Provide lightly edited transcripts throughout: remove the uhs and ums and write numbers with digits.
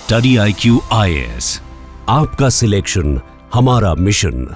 Study IQ IAS, आपका selection हमारा mission.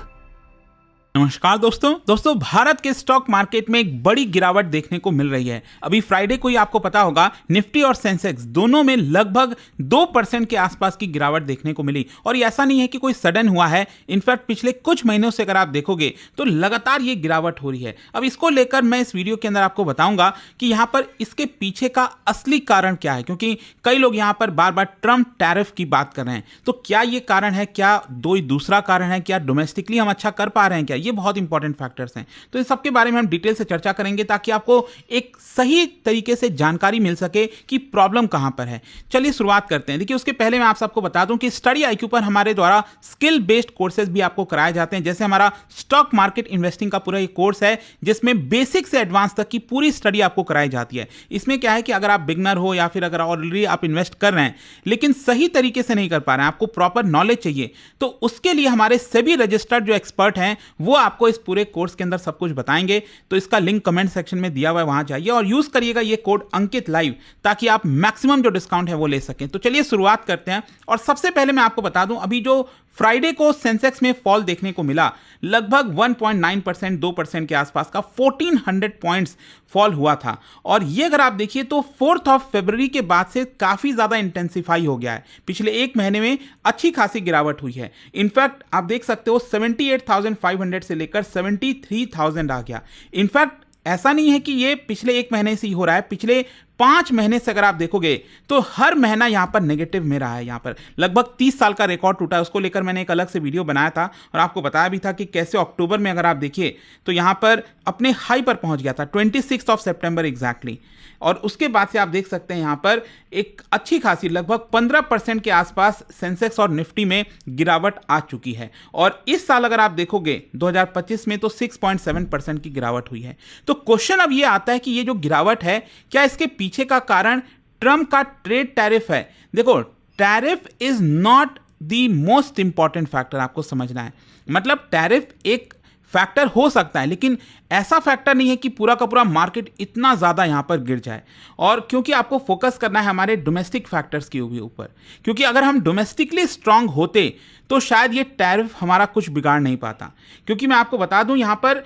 नमस्कार दोस्तों भारत के स्टॉक मार्केट में एक बड़ी गिरावट देखने को मिल रही है। अभी फ्राइडे को ही आपको पता होगा निफ्टी और सेंसेक्स दोनों में लगभग 2% के आसपास की गिरावट देखने को मिली। और ये ऐसा नहीं है कि कोई सडन हुआ है, इनफैक्ट पिछले कुछ महीनों से अगर आप देखोगे तो लगातार ये गिरावट हो रही है। अब इसको लेकर मैं इस वीडियो के अंदर आपको बताऊंगा कि यहाँ पर इसके पीछे का असली कारण क्या है, क्योंकि कई लोग यहाँ पर बार बार ट्रम्प टैरिफ की बात कर रहे हैं। तो क्या ये कारण है, क्या दूसरा कारण है, क्या डोमेस्टिकली हम अच्छा कर पा रहे हैं, क्या ये बहुत इंपॉर्टेंट फैक्टर्स हैं। तो इस सब के बारे में हम डिटेल से चर्चा करेंगे ताकि आपको एक सही तरीके से जानकारी मिल सके कि प्रॉब्लम कहां पर है। चलिए शुरुआत करते हैं। देखिए, उसके पहले मैं आप सबको बता दूं कि स्टडी IQ पर हमारे द्वारा स्किल बेस्ड कोर्सेज भी आपको कराए जाते हैं। जैसे हमारा स्टॉक मार्केट इन्वेस्टिंग का पूरा एक कोर्स है जिसमें बेसिक से एडवांस तक की पूरी स्टडी आपको कराई जाती है। इसमें क्या है कि अगर आप बिगनर हो या फिर अगर ऑलरेडी आप इन्वेस्ट कर रहे हैं लेकिन सही तरीके से नहीं कर पा रहे हैं, आपको प्रॉपर नॉलेज चाहिए, तो उसके लिए हमारे सभी रजिस्टर्ड जो एक्सपर्ट हैं वो आपको इस पूरे कोर्स के अंदर सब कुछ बताएंगे। तो इसका लिंक कमेंट सेक्शन में दिया हुआ है, वहां जाइए और यूज करिएगा ये कोड अंकित लाइव ताकि आप मैक्सिमम जो डिस्काउंट है वो ले सकें। तो चलिए शुरुआत करते हैं। और सबसे पहले मैं आपको बता दूं, अभी जो फ्राइडे को सेंसेक्स में फॉल देखने को मिला, लगभग 1.9% 2% के आसपास का 1400 पॉइंट्स फॉल हुआ था। और ये अगर आप देखिए तो 4 फरवरी के बाद से काफी ज्यादा इंटेंसिफाई हो गया है। पिछले एक महीने में अच्छी खासी गिरावट हुई है। इनफैक्ट आप देख सकते हो 78,500 से लेकर 73,000 आ गया। इनफैक्ट ऐसा नहीं है कि ये पिछले एक महीने से ही हो रहा है, पिछले 5 महीने से अगर आप देखोगे तो हर महीना यहां पर नेगेटिव में रहा है। यहां पर लगभग 30 साल का रिकॉर्ड टूटा है। उसको लेकर मैंने एक अलग से वीडियो बनाया था और आपको बताया भी था कि कैसे अक्टूबर में अगर आप देखिए तो यहां पर अपने हाई पर पहुंच गया था 26 सितंबर एग्जैक्टली। और उसके बाद से आप देख सकते हैं यहां पर एक अच्छी खासी लगभग 15% के आसपास सेंसेक्स और निफ्टी में गिरावट आ चुकी है। और इस साल अगर आप देखोगे 2025 में तो 6.7% की गिरावट हुई है। तो क्वेश्चन अब ये आता है कि ये जो गिरावट है, क्या इसके पीछे का कारण ट्रम्प का ट्रेड टैरिफ है? देखो, tariff is not the most important factor, आपको समझना है। मतलब टैरिफ एक फैक्टर हो सकता है लेकिन ऐसा फैक्टर नहीं है कि पूरा का पूरा मार्केट इतना ज़्यादा यहाँ पर गिर जाए। और क्योंकि आपको फोकस करना है हमारे डोमेस्टिक फैक्टर्स के ऊपर, क्योंकि अगर हम डोमेस्टिकली स्ट्रांग होते तो शायद ये टैरिफ हमारा कुछ बिगाड़ नहीं पाता। क्योंकि मैं आपको बता दूं यहाँ पर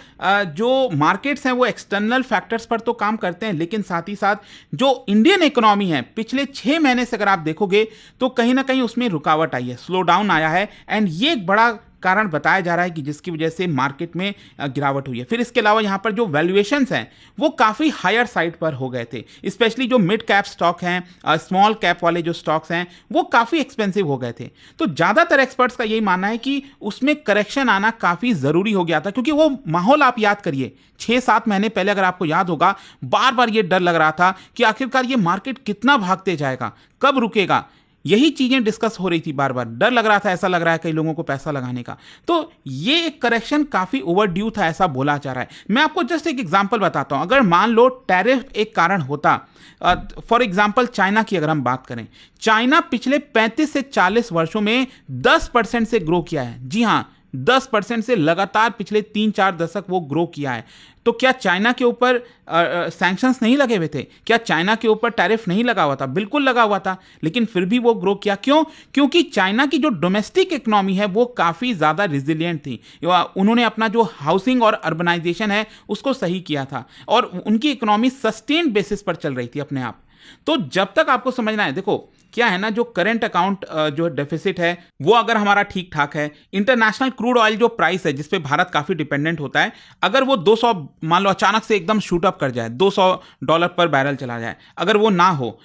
जो मार्केट्स हैं वो एक्सटर्नल फैक्टर्स पर तो काम करते हैं, लेकिन साथ ही साथ जो इंडियन इकोनॉमी है पिछले 6 महीने से अगर आप देखोगे तो कहीं ना कहीं उसमें रुकावट आई है, स्लो डाउन आया है। एंड ये एक बड़ा कारण बताया जा रहा है कि जिसकी वजह से मार्केट में गिरावट हुई है। फिर इसके अलावा यहाँ पर जो वैल्यूएशंस हैं वो काफ़ी हायर साइड पर हो गए थे, स्पेशली जो मिड कैप स्टॉक हैं, स्मॉल कैप वाले जो स्टॉक्स हैं वो काफ़ी एक्सपेंसिव हो गए थे। तो ज़्यादातर एक्सपर्ट्स का यही मानना है कि उसमें करेक्शन आना काफ़ी ज़रूरी हो गया था, क्योंकि वो माहौल आप याद करिए 6-7 महीने पहले अगर आपको याद होगा, बार बार ये डर लग रहा था कि आखिरकार ये मार्केट कितना भागते जाएगा, कब रुकेगा। यही चीजें डिस्कस हो रही थी, बार बार डर लग रहा था, ऐसा लग रहा है कई लोगों को पैसा लगाने का। तो ये एक करेक्शन काफी ओवरड्यू था, ऐसा बोला जा रहा है। मैं आपको जस्ट एक एग्जांपल बताता हूं। अगर मान लो टैरिफ एक कारण होता, फॉर एग्जांपल चाइना की अगर हम बात करें, चाइना पिछले 35 से 40 वर्षों में 10% से ग्रो किया है। जी हां, 10% से लगातार पिछले 3-4 दशक वो ग्रो किया है। तो क्या चाइना के ऊपर सैंक्शंस नहीं लगे हुए थे? क्या चाइना के ऊपर टैरिफ नहीं लगा हुआ था? बिल्कुल लगा हुआ था, लेकिन फिर भी वो ग्रो किया। क्यों? क्योंकि चाइना की जो डोमेस्टिक इकोनॉमी है वो काफ़ी ज़्यादा रिजिलियंट थी। उन्होंने अपना जो हाउसिंग और अर्बनाइजेशन है उसको सही किया था और उनकी इकोनॉमी सस्टेन्ड बेसिस पर चल रही थी अपने आप। तो जब तक आपको समझना है, देखो क्या है ना, जो करंट अकाउंट जो डेफिसिट है वो अगर हमारा ठीक ठाक है, इंटरनेशनल क्रूड ऑयल जो प्राइस है जिस पे भारत काफी डिपेंडेंट होता है, अगर वो 200 मान लो अचानक से एकदम शूट अप कर जाए, $200 पर बैरल चला जाए, अगर वो ना हो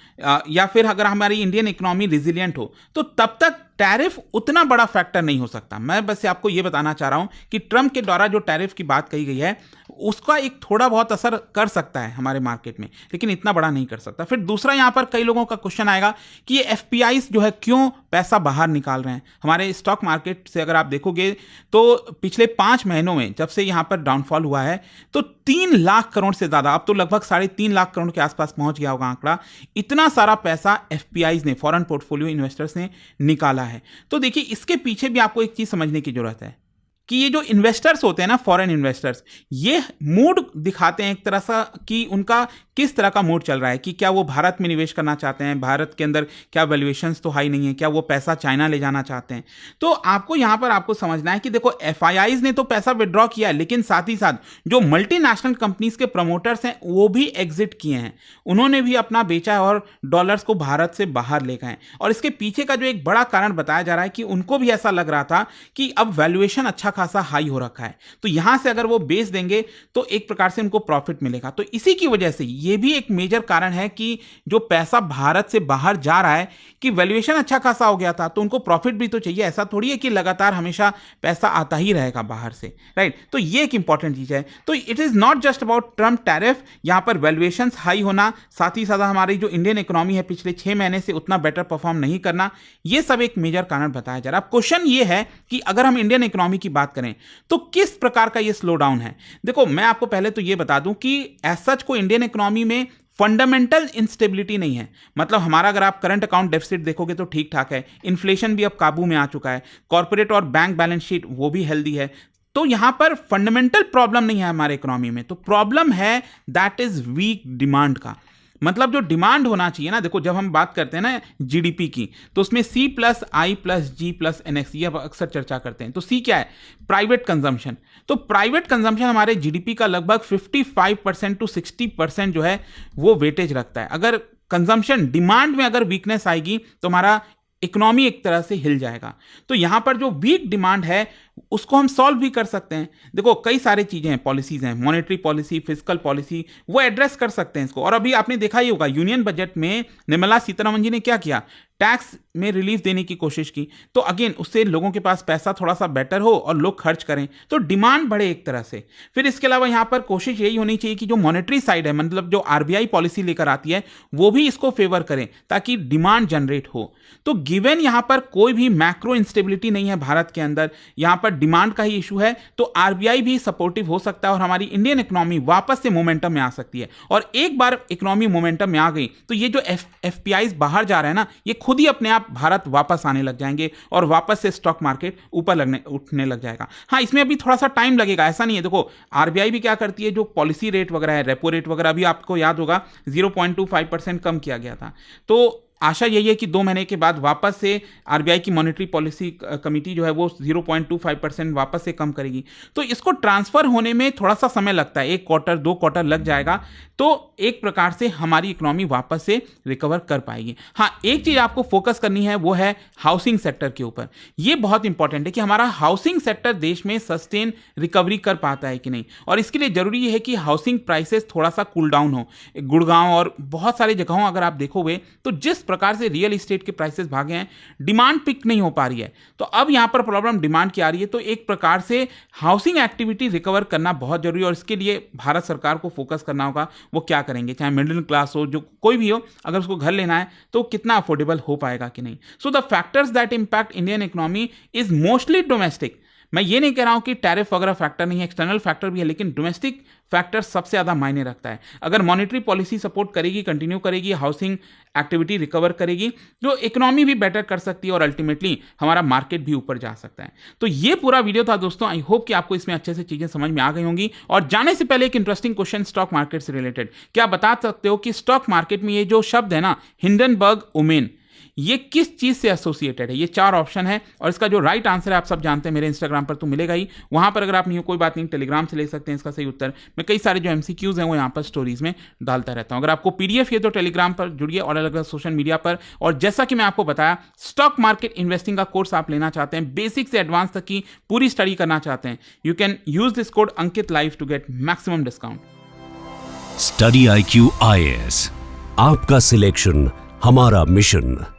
या फिर अगर हमारी इंडियन इकोनॉमी रिजिलियंट हो, तो तब तक टैरिफ उतना बड़ा फैक्टर नहीं हो सकता। मैं बस आपको ये बताना चाह रहा हूं कि ट्रम्प के द्वारा जो टैरिफ की बात कही गई है उसका एक थोड़ा बहुत असर कर सकता है हमारे मार्केट में, लेकिन इतना बड़ा नहीं कर सकता। फिर दूसरा यहां पर कई लोगों का क्वेश्चन आएगा कि ये FPIs जो है क्यों पैसा बाहर निकाल रहे हैं हमारे स्टॉक मार्केट से। अगर आप देखोगे तो पिछले 5 महीनों में जब से यहां पर डाउनफॉल हुआ है तो 3 लाख करोड़ से ज्यादा, अब तो लगभग 3.5 लाख करोड़ के आसपास पहुंच गया होगा आंकड़ा, इतना सारा पैसा FPIs ने, फॉरेन पोर्टफोलियो इन्वेस्टर्स ने निकाला है। तो देखिए, इसके पीछे भी आपको एक चीज समझने की जरूरत है कि ये जो इन्वेस्टर्स होते हैं ना, फॉरेन इन्वेस्टर्स, ये मूड दिखाते हैं एक तरह सा कि उनका किस तरह का मूड चल रहा है, कि क्या वो भारत में निवेश करना चाहते हैं, भारत के अंदर क्या वैल्यूएशंस तो हाई नहीं है, क्या वो पैसा चाइना ले जाना चाहते हैं। तो आपको यहां पर आपको समझना है कि देखो एफआईआईज ने तो पैसा विड्रॉ किया, लेकिन साथ ही साथ जो मल्टीनेशनल कंपनीज के प्रमोटर्स हैं वो भी एग्जिट किए हैं, उन्होंने भी अपना बेचा है और डॉलर्स को भारत से बाहर ले गए। और इसके पीछे का जो एक बड़ा कारण बताया जा रहा है कि उनको भी ऐसा लग रहा था कि अब वैल्यूएशन अच्छा खासा हाई हो रखा है, तो यहां से अगर वो बेच देंगे तो एक प्रकार से उनको प्रॉफिट मिलेगा। तो इसी की वजह से ये भी एक मेजर कारण है कि जो पैसा भारत से बाहर जा रहा है, कि वैल्यूएशन अच्छा खासा हो गया था तो उनको प्रॉफिट भी तो चाहिए, ऐसा थोड़ी है कि लगातार हमेशा पैसा आता ही रहेगा बाहर से, राइट। तो ये एक इंपॉर्टेंट चीज है। तो it is not just about Trump tariff, यहां पर वैल्यूएशंस हाई होना, साथ ही साथ हमारी जो इंडियन इकोनॉमी है पिछले 6 महीने से उतना बेटर परफॉर्म नहीं करना, ये सब एक मेजर कारण बताया जा रहा है। अब क्वेश्चन ये है कि अगर हम इंडियन इकोनॉमी की बात करें तो किस प्रकार का ये स्लो डाउन है। देखो मैं आपको पहले तो ये बता दूं कि एज सच को इंडियन इकोनॉमी में फंडामेंटल इंस्टेबिलिटी नहीं है। मतलब हमारा अगर आप करंट अकाउंट डेफिसिट देखोगे तो ठीक ठाक है, इन्फ्लेशन भी अब काबू में आ चुका है, कॉर्पोरेट और बैंक बैलेंस शीट वो भी हेल्दी है, तो यहां पर फंडामेंटल प्रॉब्लम नहीं है हमारे इकोनॉमी में। तो प्रॉब्लम है दैट इज वीक डिमांड का। मतलब जो डिमांड होना चाहिए ना, देखो जब हम बात करते हैं ना जीडीपी की, तो उसमें C+I+G+NX ये अक्सर चर्चा करते हैं। तो C क्या है? Private consumption. तो प्राइवेट कंजम्पशन हमारे जीडीपी का लगभग 55% to 60% जो है वो वेटेज रखता है। अगर कंजम्पशन डिमांड में अगर वीकनेस आएगी तो हमारा इकोनॉमी एक तरह से हिल जाएगा। तो यहां पर जो वीक डिमांड है उसको हम सॉल्व भी कर सकते हैं। देखो कई सारे चीजें हैं, पॉलिसीज हैं, मॉनेटरी पॉलिसी, फिस्कल पॉलिसी, वो एड्रेस कर सकते हैं इसको। और अभी आपने देखा ही होगा यूनियन बजट में निर्मला सीतारमण जी ने क्या किया, टैक्स में रिलीफ देने की कोशिश की। तो अगेन उससे लोगों के पास पैसा थोड़ा सा बेटर हो और लोग खर्च करें तो डिमांड बढ़े एक तरह से। फिर इसके अलावा यहाँ पर कोशिश यही होनी चाहिए कि जो मॉनेटरी साइड है, मतलब जो आरबीआई पॉलिसी लेकर आती है, वो भी इसको फेवर करें ताकि डिमांड जनरेट हो। तो गिवन यहाँ पर कोई भी मैक्रो इंस्टेबिलिटी नहीं है भारत के अंदर, यहाँ पर डिमांड का ही इशू है, तो आरबीआई भी सपोर्टिव हो सकता है और हमारी इंडियन इकोनॉमी वापस से मोमेंटम में आ सकती है। और एक बार इकोनॉमी मोमेंटम में आ गई तो ये जो एफपीआईज बाहर जा रहे हैं ना, ये खुद ही अपने आप भारत वापस आने लग जाएंगे और वापस से स्टॉक मार्केट ऊपर उठने लग जाएगा। हाँ, इसमें अभी थोड़ा सा टाइम लगेगा, ऐसा नहीं है। देखो आरबीआई भी क्या करती है, जो पॉलिसी रेट वगैरह है, रेपो रेट वगैरह, अभी आपको याद होगा 0.25% कम किया गया था। तो आशा यही है कि 2 महीने के बाद वापस से आरबीआई की मॉनेटरी पॉलिसी कमेटी जो है वो 0.25% वापस से कम करेगी। तो इसको ट्रांसफर होने में थोड़ा सा समय लगता है, 1 क्वार्टर 2 क्वार्टर लग जाएगा, तो एक प्रकार से हमारी इकोनॉमी वापस से रिकवर कर पाएगी। हाँ, एक चीज आपको फोकस करनी है वो है हाउसिंग सेक्टर के ऊपर। ये बहुत इंपॉर्टेंट है कि हमारा हाउसिंग सेक्टर देश में सस्टेन रिकवरी कर पाता है कि नहीं, और इसके लिए जरूरी है कि हाउसिंग प्राइसेस थोड़ा सा कूल डाउन हो। गुड़गांव और बहुत सारी जगहों अगर आप देखोगे तो जिस प्रकार से रियल एस्टेट के प्राइसेस भागे हैं, डिमांड पिक नहीं हो पा रही है। तो अब यहां पर प्रॉब्लम डिमांड की आ रही है। तो एक प्रकार से हाउसिंग एक्टिविटी रिकवर करना बहुत जरूरी है और इसके लिए भारत सरकार को फोकस करना होगा वो क्या करेंगे, चाहे मिडिल क्लास हो, जो कोई भी हो, अगर उसको घर लेना है तो कितना अफोर्डेबल हो पाएगा कि नहीं। So the factors that impact Indian economy is mostly domestic. मैं ये नहीं कह रहा हूं कि टैरिफ वगैरह फैक्टर नहीं है, एक्सटर्नल फैक्टर भी है, लेकिन डोमेस्टिक फैक्टर सबसे ज़्यादा मायने रखता है। अगर मॉनेटरी पॉलिसी सपोर्ट करेगी, कंटिन्यू करेगी, हाउसिंग एक्टिविटी रिकवर करेगी, जो इकोनॉमी भी बेटर कर सकती है और अल्टीमेटली हमारा मार्केट भी ऊपर जा सकता है। तो ये पूरा वीडियो था दोस्तों, आई होप कि आपको इसमें अच्छे से चीज़ें समझ में आ गई होंगी। और जाने से पहले एक इंटरेस्टिंग क्वेश्चन स्टॉक मार्केट से रिलेटेड, क्या बता सकते हो कि स्टॉक मार्केट में ये जो शब्द है ना, हिंडनबर्ग ओमेन, ये किस चीज से एसोसिएटेड है? ये 4 ऑप्शन है और इसका जो राइट आंसर है आप सब जानते हैं, मेरे इंस्टाग्राम पर तो मिलेगा ही, वहां पर अगर आप नहीं हो कोई बात नहीं, टेलीग्राम से ले सकते हैं इसका सही उत्तर। मैं कई सारे जो एमसीक्यूज हैं वो यहाँ पर स्टोरीज में डालता रहता हूं। अगर आपको पीडीएफ ये तो टेलीग्राम पर जुड़िए और अलग अलग सोशल मीडिया पर। और जैसा कि मैं आपको बताया, स्टॉक मार्केट इन्वेस्टिंग का कोर्स आप लेना चाहते हैं, बेसिक से एडवांस तक की पूरी स्टडी करना चाहते हैं, you can use this code Ankit live to get maximum discount. Study IQ IAS, आपका सिलेक्शन हमारा मिशन।